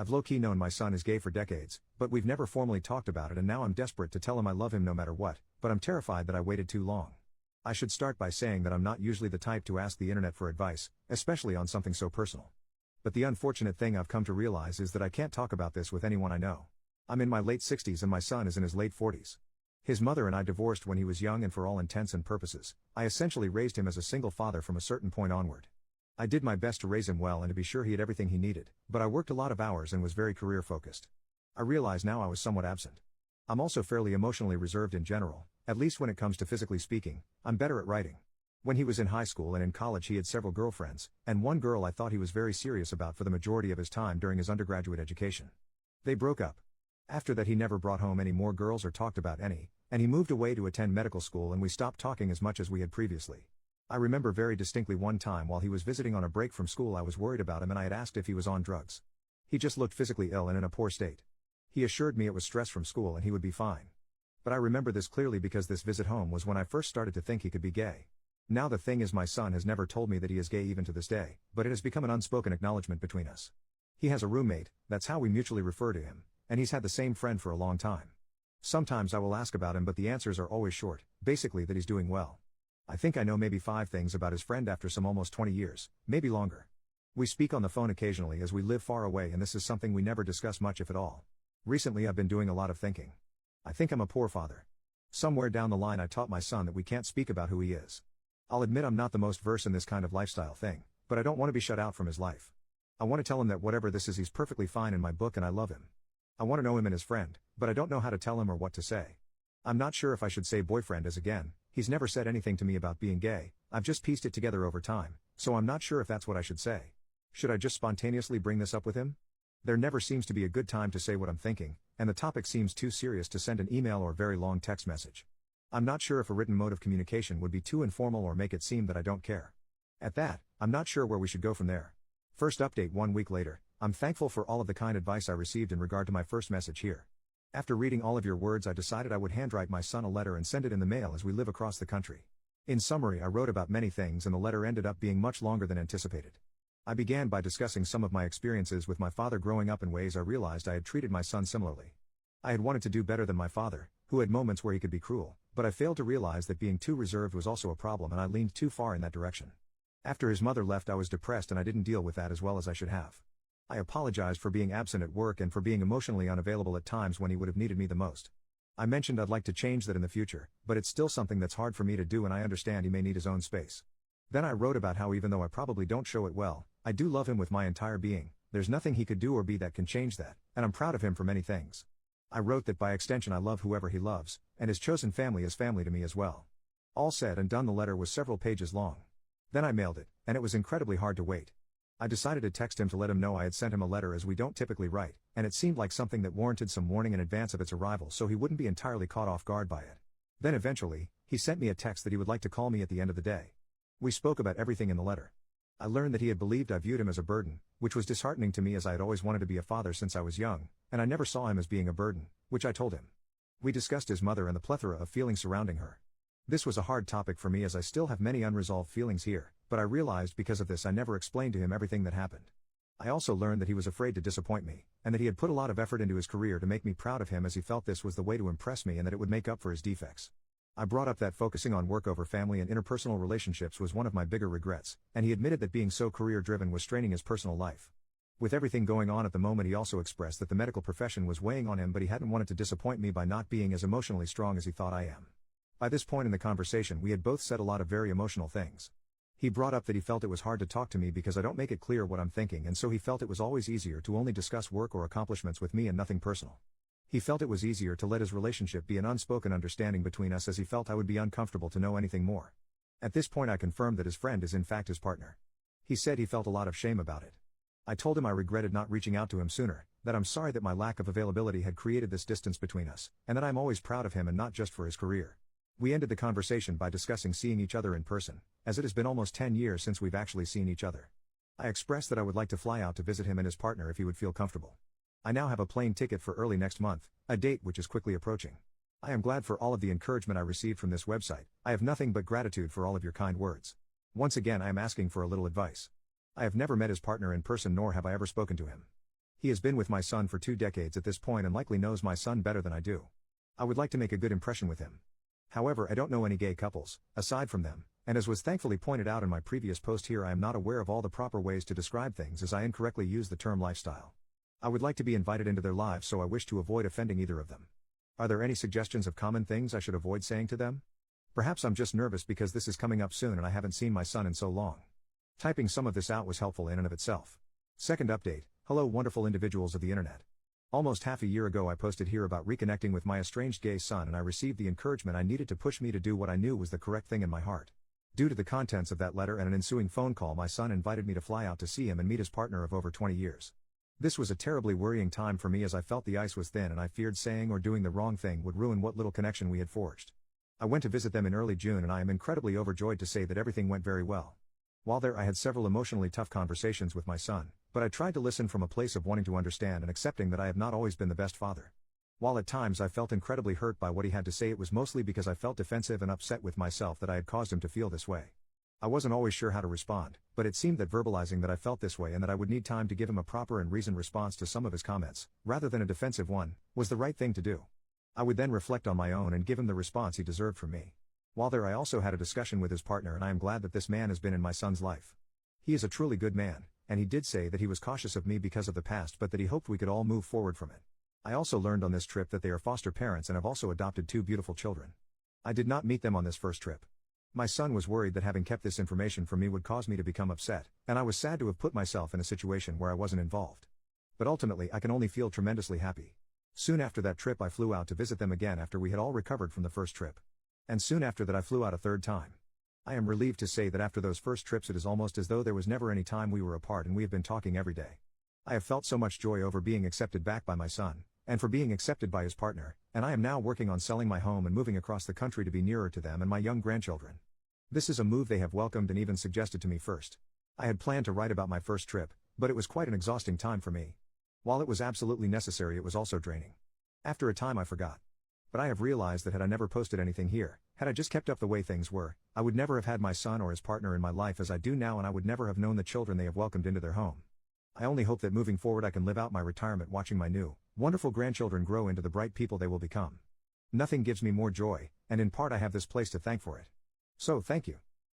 I've low-key known my son is gay for decades, but we've never formally talked about it, and now I'm desperate to tell him I love him no matter what, but I'm terrified that I waited too long. I should start by saying that I'm not usually the type to ask the internet for advice, especially on something so personal. But the unfortunate thing I've come to realize is that I can't talk about this with anyone I know. I'm in my late 60s and my son is in his late 40s. His mother and I divorced when he was young, and for all intents and purposes, I essentially raised him as a single father from a certain point onward. I did my best to raise him well and to be sure he had everything he needed, but I worked a lot of hours and was very career focused. I realize now I was somewhat absent. I'm also fairly emotionally reserved in general, at least when it comes to physically speaking. I'm better at writing. When he was in high school and in college he had several girlfriends, and one girl I thought he was very serious about for the majority of his time during his undergraduate education. They broke up. After that he never brought home any more girls or talked about any, and he moved away to attend medical school, and we stopped talking as much as we had previously. I remember very distinctly one time while he was visiting on a break from school I was worried about him and I had asked if he was on drugs. He just looked physically ill and in a poor state. He assured me it was stress from school and he would be fine. But I remember this clearly because this visit home was when I first started to think he could be gay. Now the thing is, my son has never told me that he is gay even to this day, but it has become an unspoken acknowledgement between us. He has a roommate, that's how we mutually refer to him, and he's had the same friend for a long time. Sometimes I will ask about him, but the answers are always short, basically that he's doing well. I think I know maybe 5 things about his friend after some almost 20 years, maybe longer. We speak on the phone occasionally as we live far away, and this is something we never discuss much if at all. Recently I've been doing a lot of thinking. I think I'm a poor father. Somewhere down the line I taught my son that we can't speak about who he is. I'll admit I'm not the most versed in this kind of lifestyle thing, but I don't want to be shut out from his life. I want to tell him that whatever this is he's perfectly fine in my book and I love him. I want to know him and his friend, but I don't know how to tell him or what to say. I'm not sure if I should say boyfriend, as again, he's never said anything to me about being gay. I've just pieced it together over time, so I'm not sure if that's what I should say. Should I just spontaneously bring this up with him? There never seems to be a good time to say what I'm thinking, and the topic seems too serious to send an email or very long text message. I'm not sure if a written mode of communication would be too informal or make it seem that I don't care. At that, I'm not sure where we should go from there. First update 1 week later. I'm thankful for all of the kind advice I received in regard to my first message here. After reading all of your words, I decided I would handwrite my son a letter and send it in the mail as we live across the country. In summary, I wrote about many things and the letter ended up being much longer than anticipated. I began by discussing some of my experiences with my father growing up in ways I realized I had treated my son similarly. I had wanted to do better than my father, who had moments where he could be cruel, but I failed to realize that being too reserved was also a problem, and I leaned too far in that direction. After his mother left I was depressed and I didn't deal with that as well as I should have. I apologized for being absent at work and for being emotionally unavailable at times when he would have needed me the most. I mentioned I'd like to change that in the future, but it's still something that's hard for me to do, and I understand he may need his own space. Then I wrote about how even though I probably don't show it well, I do love him with my entire being. There's nothing he could do or be that can change that, and I'm proud of him for many things. I wrote that by extension I love whoever he loves, and his chosen family is family to me as well. All said and done, the letter was several pages long. Then I mailed it, and it was incredibly hard to wait. I decided to text him to let him know I had sent him a letter, as we don't typically write, and it seemed like something that warranted some warning in advance of its arrival so he wouldn't be entirely caught off guard by it. Then eventually, he sent me a text that he would like to call me at the end of the day. We spoke about everything in the letter. I learned that he had believed I viewed him as a burden, which was disheartening to me as I had always wanted to be a father since I was young, and I never saw him as being a burden, which I told him. We discussed his mother and the plethora of feelings surrounding her. This was a hard topic for me as I still have many unresolved feelings here, but I realized because of this I never explained to him everything that happened. I also learned that he was afraid to disappoint me, and that he had put a lot of effort into his career to make me proud of him, as he felt this was the way to impress me and that it would make up for his defects. I brought up that focusing on work over family and interpersonal relationships was one of my bigger regrets, and he admitted that being so career-driven was straining his personal life. With everything going on at the moment, he also expressed that the medical profession was weighing on him, but he hadn't wanted to disappoint me by not being as emotionally strong as he thought I am. By this point in the conversation we had both said a lot of very emotional things. He brought up that he felt it was hard to talk to me because I don't make it clear what I'm thinking, and so he felt it was always easier to only discuss work or accomplishments with me and nothing personal. He felt it was easier to let his relationship be an unspoken understanding between us, as he felt I would be uncomfortable to know anything more. At this point I confirmed that his friend is in fact his partner. He said he felt a lot of shame about it. I told him I regretted not reaching out to him sooner, that I'm sorry that my lack of availability had created this distance between us, and that I'm always proud of him and not just for his career. We ended the conversation by discussing seeing each other in person, as it has been almost 10 years since we've actually seen each other. I expressed that I would like to fly out to visit him and his partner if he would feel comfortable. I now have a plane ticket for early next month, a date which is quickly approaching. I am glad for all of the encouragement I received from this website. I have nothing but gratitude for all of your kind words. Once again I am asking for a little advice. I have never met his partner in person, nor have I ever spoken to him. He has been with my son for 2 decades at this point and likely knows my son better than I do. I would like to make a good impression with him. However, I don't know any gay couples, aside from them, and as was thankfully pointed out in my previous post here, I am not aware of all the proper ways to describe things as I incorrectly use the term lifestyle. I would like to be invited into their lives, so I wish to avoid offending either of them. Are there any suggestions of common things I should avoid saying to them? Perhaps I'm just nervous because this is coming up soon and I haven't seen my son in so long. Typing some of this out was helpful in and of itself. Second update. Hello wonderful individuals of the internet. Almost half a year ago I posted here about reconnecting with my estranged gay son, and I received the encouragement I needed to push me to do what I knew was the correct thing in my heart. Due to the contents of that letter and an ensuing phone call, my son invited me to fly out to see him and meet his partner of over 20 years. This was a terribly worrying time for me as I felt the ice was thin and I feared saying or doing the wrong thing would ruin what little connection we had forged. I went to visit them in early June and I am incredibly overjoyed to say that everything went very well. While there I had several emotionally tough conversations with my son, but I tried to listen from a place of wanting to understand and accepting that I have not always been the best father. While at times I felt incredibly hurt by what he had to say, it was mostly because I felt defensive and upset with myself that I had caused him to feel this way. I wasn't always sure how to respond, but it seemed that verbalizing that I felt this way and that I would need time to give him a proper and reasoned response to some of his comments, rather than a defensive one, was the right thing to do. I would then reflect on my own and give him the response he deserved from me. While there I also had a discussion with his partner, and I am glad that this man has been in my son's life. He is a truly good man, and he did say that he was cautious of me because of the past, but that he hoped we could all move forward from it. I also learned on this trip that they are foster parents and have also adopted 2 beautiful children. I did not meet them on this first trip. My son was worried that having kept this information from me would cause me to become upset, and I was sad to have put myself in a situation where I wasn't involved. But ultimately I can only feel tremendously happy. Soon after that trip I flew out to visit them again after we had all recovered from the first trip. And soon after that I flew out a third time. I am relieved to say that after those first trips it is almost as though there was never any time we were apart, and we have been talking every day. I have felt so much joy over being accepted back by my son, and for being accepted by his partner, and I am now working on selling my home and moving across the country to be nearer to them and my young grandchildren. This is a move they have welcomed and even suggested to me first. I had planned to write about my first trip, but it was quite an exhausting time for me. While it was absolutely necessary, it was also draining. After a time I forgot. But I have realized that had I never posted anything here, had I just kept up the way things were, I would never have had my son or his partner in my life as I do now, and I would never have known the children they have welcomed into their home. I only hope that moving forward I can live out my retirement watching my new, wonderful grandchildren grow into the bright people they will become. Nothing gives me more joy, and in part I have this place to thank for it. So thank you.